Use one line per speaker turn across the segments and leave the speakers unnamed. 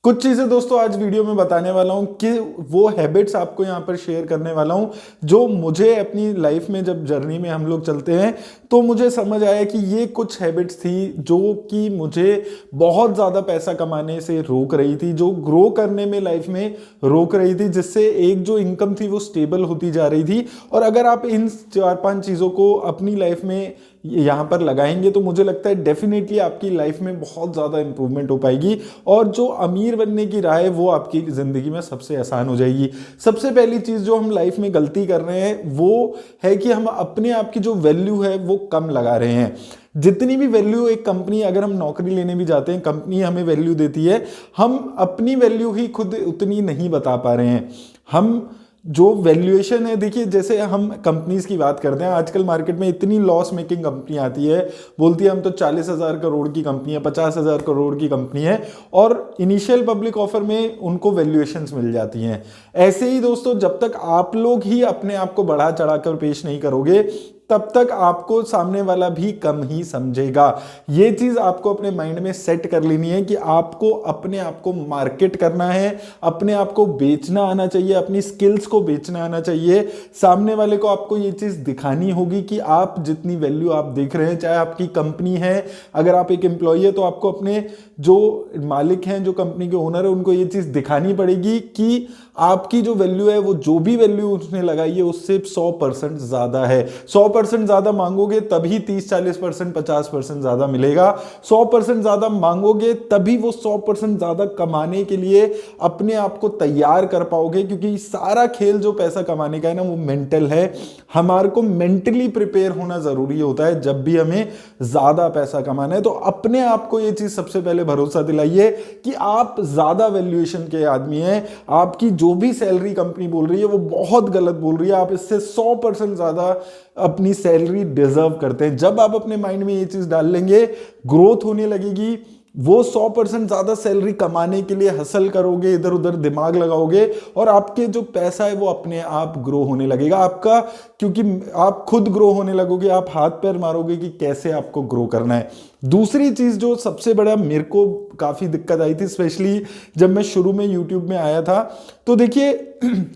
कुछ चीज़ें दोस्तों आज वीडियो में बताने वाला हूँ कि वो हैबिट्स आपको यहाँ पर शेयर करने वाला हूँ जो मुझे अपनी लाइफ में जब जर्नी में हम लोग चलते हैं तो मुझे समझ आया कि ये कुछ हैबिट्स थी जो कि मुझे बहुत ज़्यादा पैसा कमाने से रोक रही थी, जो ग्रो करने में लाइफ में रोक रही थी, जिससे एक जो इनकम थी वो स्टेबल होती जा रही थी। और अगर आप इन 4-5 चीज़ों को अपनी लाइफ में यहाँ पर लगाएंगे तो मुझे लगता है डेफिनेटली आपकी लाइफ में बहुत ज़्यादा इंप्रूवमेंट हो पाएगी और जो अमीर बनने की राह है वो आपकी ज़िंदगी में सबसे आसान हो जाएगी। सबसे पहली चीज़ जो हम लाइफ में गलती कर रहे हैं वो है कि हम अपने आप की जो वैल्यू है वो कम लगा रहे हैं। जितनी भी वैल्यू एक कंपनी, अगर हम नौकरी लेने भी जाते हैं, कंपनी हमें वैल्यू देती है, हम अपनी वैल्यू ही खुद उतनी नहीं बता पा रहे हैं। हम जो वैल्यूएशन है, देखिए जैसे हम कंपनीज की बात करते हैं, आजकल मार्केट में इतनी लॉस मेकिंग कंपनी आती है, बोलती है हम तो 40,000 करोड़ की कंपनी है, 50,000 करोड़ की कंपनी है, और इनिशियल पब्लिक ऑफर में उनको वैल्यूएशंस मिल जाती हैं। ऐसे ही दोस्तों जब तक आप लोग ही अपने आप को बढ़ा चढ़ाकर पेश नहीं करोगे तब तक आपको सामने वाला भी कम ही समझेगा। ये चीज आपको अपने माइंड में सेट कर लेनी है कि आपको अपने आप को मार्केट करना है, अपने आप को बेचना आना चाहिए, अपनी स्किल्स को बेचना आना चाहिए। सामने वाले को आपको ये चीज दिखानी होगी कि आप जितनी वैल्यू आप देख रहे हैं, चाहे आपकी कंपनी है, अगर आप एक एम्प्लॉय है तो आपको अपने जो मालिक हैं, जो कंपनी के ओनर है, उनको ये चीज दिखानी पड़ेगी कि आपकी जो वैल्यू है वो जो भी वैल्यू उसने लगाई है उससे 100% ज्यादा है। 100% ज्यादा मांगोगे तभी 30-40%, 50% ज्यादा मिलेगा। 100% ज्यादा मांगोगे तभी वो 100% ज्यादा कमाने के लिए अपने आप को तैयार कर पाओगे, क्योंकि सारा खेल जो पैसा कमाने का है ना वो मेंटल है। हमारे को मेंटली प्रिपेयर होना जरूरी होता है जब भी हमें ज्यादा पैसा कमाना है। तो अपने आप को ये चीज सबसे पहले भरोसा दिलाइए कि आप ज्यादा वैल्यूएशन के आदमी हैं। आपकी जो भी सैलरी कंपनी बोल रही है वो बहुत गलत बोल रही है, आप इससे 100% ज्यादा अपनी सैलरी डिजर्व करते हैं। जब आप अपने माइंड में ये चीज डाल लेंगे, ग्रोथ होने लगेगी। वो 100% ज्यादा सैलरी कमाने के लिए हसल करोगे, इधर उधर दिमाग लगाओगे और आपके जो पैसा है वो अपने आप ग्रो होने लगेगा आपका, क्योंकि आप खुद ग्रो होने लगोगे। आप हाथ पैर मारोगे कि कैसे आपको ग्रो करना है। दूसरी चीज जो सबसे बड़ा मेरे को काफी दिक्कत आई थी, स्पेशली जब मैं शुरू में यूट्यूब में आया था, तो देखिए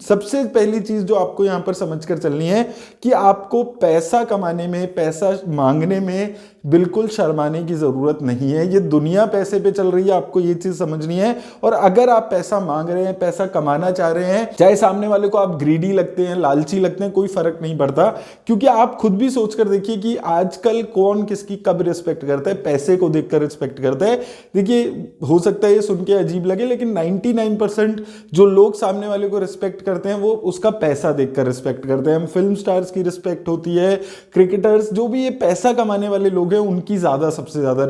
सबसे पहली चीज जो आपको यहां पर समझकर चलनी है कि आपको पैसा कमाने में, पैसा मांगने में बिल्कुल शर्माने की जरूरत नहीं है। ये दुनिया पैसे पे चल रही है, आपको ये चीज समझनी है। और अगर आप पैसा मांग रहे हैं, पैसा कमाना चाह रहे हैं, चाहे सामने वाले को आप ग्रीडी लगते हैं, लालची लगते हैं, कोई फर्क नहीं पड़ता। क्योंकि आप खुद भी सोचकर देखिए कि आजकल कौन किसकी कब रिस्पेक्ट करता है, पैसे को देखकर रिस्पेक्ट करता है। देखिए हो सकता है ये सुन के अजीब लगे, लेकिन 99% जो लोग सामने वाले को रिस्पेक्ट करते हैं वो उसका पैसा देखकर रिस्पेक्ट करते हैं। हम फिल्म स्टार्स की रिस्पेक्ट होती है, क्रिकेटर्स, जो भी ये पैसा कमाने वाले लोग हैं उनकी ज्यादा, सबसे ज्यादा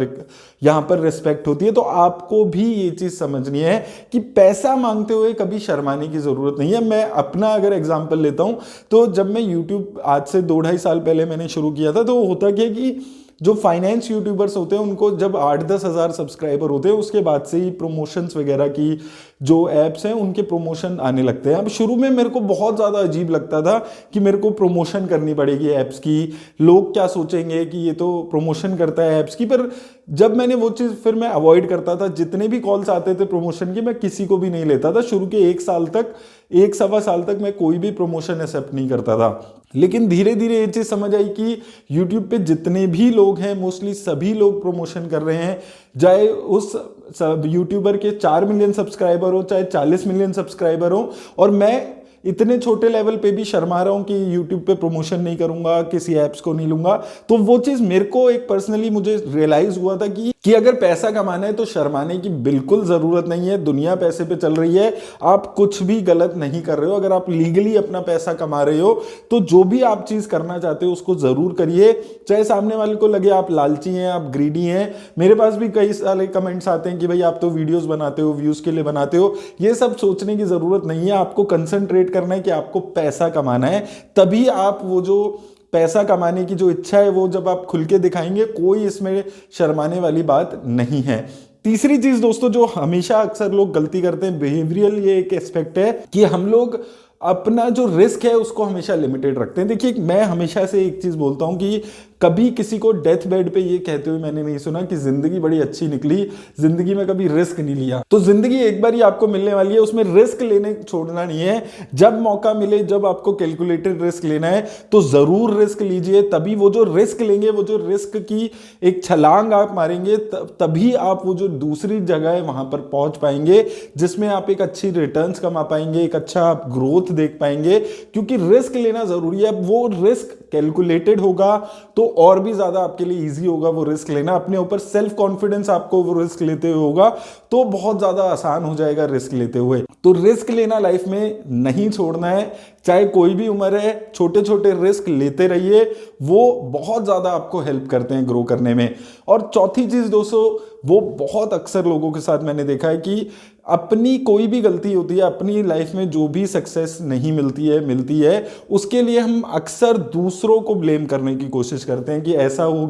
यहां पर रिस्पेक्ट होती है। तो आपको भी ये चीज समझनी है कि पैसा मांगते हुए कभी शर्माने की जरूरत नहीं है। मैं अपना अगर एग्जांपल लेता हूं तो जब मैं यूट्यूब आज से 2-2.5 साल पहले मैंने शुरू किया था, तो होता क्या कि जो फाइनेंस यूट्यूबर्स होते हैं उनको जब 8-10 हज़ार सब्सक्राइबर होते हैं उसके बाद से ही प्रमोशंस वगैरह की जो एप्स हैं उनके प्रमोशन आने लगते हैं। अब शुरू में मेरे को बहुत ज़्यादा अजीब लगता था कि मेरे को प्रमोशन करनी पड़ेगी ऐप्स की, लोग क्या सोचेंगे कि ये तो प्रमोशन करता है ऐप्स की। पर जब मैंने वो चीज़, फिर मैं अवॉइड करता था। जितने भी कॉल्स आते थे प्रमोशन के, मैं किसी को भी नहीं लेता था। शुरू के 1 साल तक, 1-1.25 साल तक मैं कोई भी प्रमोशन एक्सेप्ट नहीं करता था। लेकिन धीरे धीरे ये चीज़ समझ आई कि यूट्यूब पे जितने भी लोग हैं, मोस्टली सभी लोग प्रमोशन कर रहे हैं। चाहे उस यूट्यूबर के 4 मिलियन सब्सक्राइबर हो, चाहे 40 मिलियन सब्सक्राइबर हो, और मैं इतने छोटे लेवल पे भी शर्मा रहा हूं कि यूट्यूब पे प्रमोशन नहीं करूंगा, किसी ऐप्स को नहीं लूंगा। तो वो चीज मेरे को एक पर्सनली मुझे रियलाइज हुआ था कि अगर पैसा कमाना है तो शर्माने की बिल्कुल जरूरत नहीं है। दुनिया पैसे पे चल रही है, आप कुछ भी गलत नहीं कर रहे हो। अगर आप लीगली अपना पैसा कमा रहे हो तो जो भी आप चीज करना चाहते हो उसको जरूर करिए, चाहे सामने वाले को लगे आप लालची हैं, आप ग्रीडी हैं। मेरे पास भी कई सारे कमेंट्स आते हैं कि भाई आप तो वीडियोस बनाते हो, व्यूज के लिए बनाते हो। ये सब सोचने की जरूरत नहीं है। आपको कंसंट्रेट करना है कि आपको पैसा कमाना है, तभी आप वो जो पैसा कमाने की जो इच्छा है वो जब आप खुल के दिखाएंगे, कोई इसमें शर्माने वाली बात नहीं है। तीसरी चीज दोस्तों जो हमेशा अक्सर लोग गलती करते हैं, बिहेवियरल ये एक एस्पेक्ट है कि हम लोग अपना जो रिस्क है उसको हमेशा लिमिटेड रखते हैं। देखिए मैं हमेशा से एक चीज बोलता हूं कि कभी किसी को डेथ बेड पे ये कहते हुए मैंने नहीं सुना कि जिंदगी बड़ी अच्छी निकली, जिंदगी में कभी रिस्क नहीं लिया। तो जिंदगी एक बार ही आपको मिलने वाली है, उसमें रिस्क लेने छोड़ना नहीं है। जब मौका मिले, जब आपको कैलकुलेटेड रिस्क लेना है तो जरूर रिस्क लीजिए। तभी वो जो रिस्क लेंगे, वो जो रिस्क की एक छलांग आप मारेंगे, तभी आप वो जो दूसरी जगह है वहां पर पहुंच पाएंगे, जिसमें आप एक अच्छी रिटर्न्स कमा पाएंगे, एक अच्छा आप ग्रोथ देख पाएंगे। क्योंकि रिस्क लेना जरूरी है। वो रिस्क कैलकुलेटेड होगा तो और भी ज्यादा आपके लिए इजी होगा वो रिस्क लेना। अपने ऊपर सेल्फ कॉन्फिडेंस आपको वो रिस्क लेते हुए होगा तो बहुत ज्यादा आसान हो जाएगा रिस्क लेते हुए। तो रिस्क लेना लाइफ में नहीं छोड़ना है, चाहे कोई भी उम्र है। छोटे छोटे रिस्क लेते रहिए, वो बहुत ज्यादा आपको हेल्प करते हैं ग्रो करने में। और चौथी चीज दोस्तों, वो बहुत अक्सर लोगों के साथ मैंने देखा है कि अपनी कोई भी गलती होती है, अपनी लाइफ में जो भी सक्सेस नहीं मिलती है उसके लिए हम अक्सर दूसरों को ब्लेम करने की कोशिश करते हैं कि ऐसा हो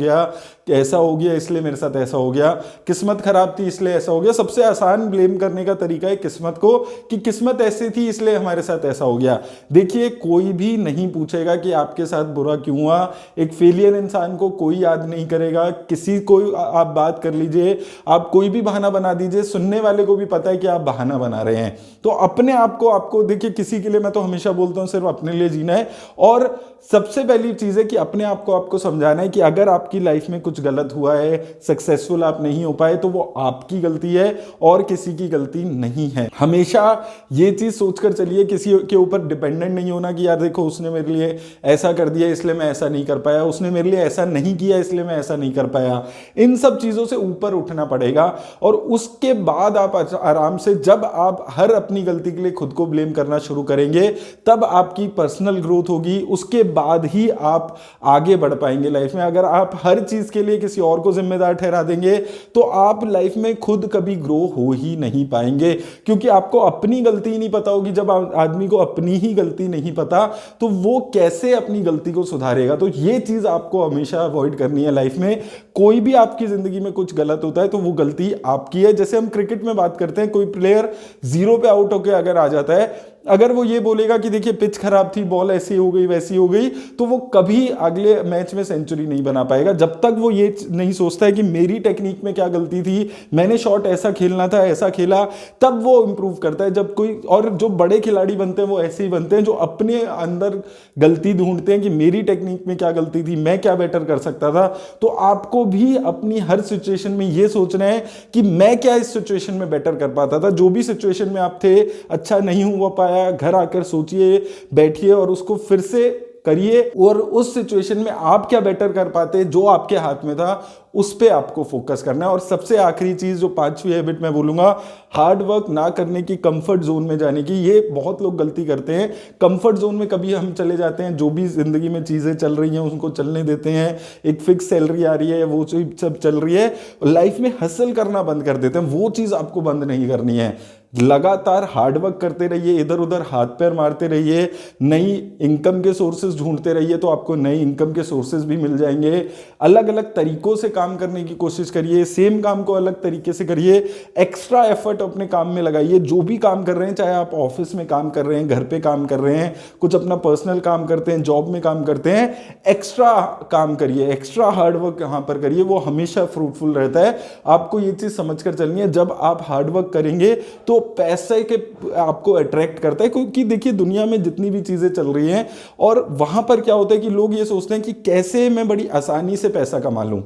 गया इसलिए मेरे साथ ऐसा हो गया, किस्मत खराब थी इसलिए ऐसा हो गया। सबसे आसान ब्लेम करने का तरीका है किस्मत को, कि किस्मत ऐसी थी इसलिए हमारे साथ ऐसा हो गया। देखिए, कोई भी नहीं पूछेगा कि आपके साथ बुरा क्यों हुआ। एक फेलियर इंसान को कोई याद नहीं करेगा। किसी को आप बात कर लीजिए, आप कोई भी बहाना बना दीजिए, सुनने वाले को भी पता है कि आप बहाना बना रहे हैं। तो अपने आप को आपको देखिए, किसी के लिए, मैं तो हमेशा बोलता हूं सिर्फ अपने लिए जीना है। और सबसे पहली चीज है कि अपने आप को आपको समझाना है कि अगर आपकी लाइफ में कुछ गलत हुआ है, सक्सेसफुल आप नहीं हो पाए, तो वो आपकी गलती है और किसी की गलती नहीं है। हमेशा ये चीज सोचकर चलिए, किसी के ऊपर डिपेंडेंट नहीं होना कि यार देखो उसने मेरे लिए ऐसा कर दिया इसलिए मैं ऐसा नहीं कर पाया, उसने मेरे लिए ऐसा नहीं किया इसलिए मैं ऐसा नहीं कर पाया। इन सब चीजों से ऊपर उठना पड़ेगा। और उसके बाद आप आराम से, जब आप हर अपनी गलती के लिए खुद को ब्लेम करना शुरू करेंगे, तब आपकी पर्सनल ग्रोथ होगी। उसके बाद ही आप आगे बढ़ पाएंगे लाइफ में। अगर आप हर चीज के लिए किसी और को जिम्मेदार ठहरा देंगे तो आप लाइफ में खुद कभी ग्रो हो ही नहीं पाएंगे, क्योंकि आपको अपनी गलती ही नहीं पता होगी। जब आदमी को अपनी ही गलती नहीं पता तो वो कैसे अपनी गलती को सुधारेगा। तो ये चीज आपको हमेशा अवॉइड करनी है लाइफ में। कोई भी आपकी जिंदगी में कुछ गलत होता है तो वो गलती आपकी है। जैसे हम क्रिकेट में बात करते हैं, कोई प्लेयर 0 पे आउट होकर अगर आ जाता है, अगर वो ये बोलेगा कि देखिए पिच खराब थी, बॉल ऐसी हो गई वैसी हो गई, तो वो कभी अगले मैच में सेंचुरी नहीं बना पाएगा। जब तक वो ये नहीं सोचता है कि मेरी टेक्निक में क्या गलती थी, मैंने शॉट ऐसा खेलना था, ऐसा खेला, तब वो इंप्रूव करता है। जब कोई, और जो बड़े खिलाड़ी बनते हैं वो ऐसे ही बनते हैं, जो अपने अंदर गलती ढूंढते हैं कि मेरी टेक्निक में क्या गलती थी, मैं क्या बेटर कर सकता था। तो आपको भी अपनी हर सिचुएशन में ये सोचना है कि मैं क्या इस सिचुएशन में बेटर कर पाता था। जो भी सिचुएशन में आप थे, अच्छा नहीं हुआ पाया, घर आकर सोचिए, बैठिए और उसको फिर से करिए। और उस सिचुएशन में आप क्या बेटर कर पाते, जो आपके हाथ में था, उस पे आपको फोकस करना है। और सबसे आखिरी चीज, जो 5वीं हैबिट मैं बोलूंगा, हार्ड वर्क ना करने की, कंफर्ट जोन में जाने की। ये बहुत लोग गलती करते हैं। कंफर्ट जोन में कभी हम चले जाते हैं, जो भी जिंदगी में चीजें चल रही हैं उनको चलने देते हैं, एक फिक्स सैलरी आ रही है, वो सब चल रही है, लाइफ में हसल करना बंद कर देते हैं। वो चीज आपको बंद नहीं करनी है। लगातार हार्डवर्क करते रहिए, इधर उधर हाथ पैर मारते रहिए, नई इनकम के सोर्सेज ढूंढते रहिए, तो आपको नई इनकम के सोर्सेज भी मिल जाएंगे। अलग अलग तरीकों से काम करने की कोशिश करिए, सेम काम को अलग तरीके से करिए, एक्स्ट्रा एफर्ट अपने काम में लगाइए। जो भी काम कर रहे हैं, चाहे आप ऑफिस में काम कर रहे हैं, घर पे काम कर रहे हैं, कुछ अपना पर्सनल काम करते हैं, जॉब में काम करते हैं, एक्स्ट्रा काम करिए, एक्स्ट्रा हार्डवर्क यहां पर करिए, वो हमेशा फ्रूटफुल रहता है। आपको ये चीज समझकर चलनी है, जब आप हार्डवर्क करेंगे तो पैसे के आपको अट्रैक्ट करता है। क्योंकि देखिए, दुनिया में जितनी भी चीजें चल रही हैं, और वहां पर क्या होता है कि लोग ये सोचते हैं कि कैसे मैं बड़ी आसानी से पैसा कमा लूं।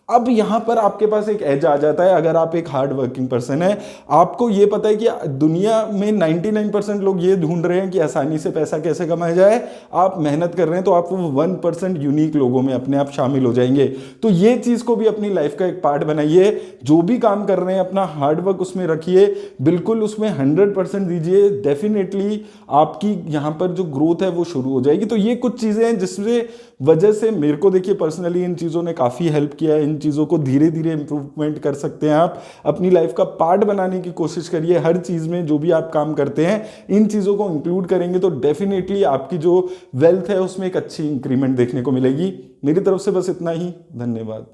अब यहां पर आपके पास एक एज आ जाता है। अगर आप एक हार्ड वर्किंग पर्सन है, आपको ये पता है कि दुनिया में 99% लोग ये ढूंढ रहे हैं कि आसानी से पैसा कैसे कमाया जाए, आप मेहनत कर रहे हैं, तो आप वो 1% यूनिक लोगों में अपने आप शामिल हो जाएंगे। तो ये चीज को भी अपनी लाइफ का एक पार्ट बनाइए। जो भी काम कर रहे हैं, अपना हार्डवर्क उसमें रखिए, बिल्कुल उसमें 100% दीजिए। डेफिनेटली आपकी यहां पर जो ग्रोथ है वो शुरू हो जाएगी। तो ये कुछ चीजें हैं जिससे वजह से मेरे को, देखिए पर्सनली इन चीजों ने काफी हेल्प किया है। इन चीजों को धीरे धीरे इंप्रूवमेंट कर सकते हैं आप। अपनी लाइफ का पार्ट बनाने की कोशिश करिए। हर चीज में जो भी आप काम करते हैं, इन चीजों को इंक्लूड करेंगे तो डेफिनेटली आपकी जो वेल्थ है उसमें एक अच्छी इंक्रीमेंट देखने को मिलेगी। मेरी तरफ से बस इतना ही। धन्यवाद।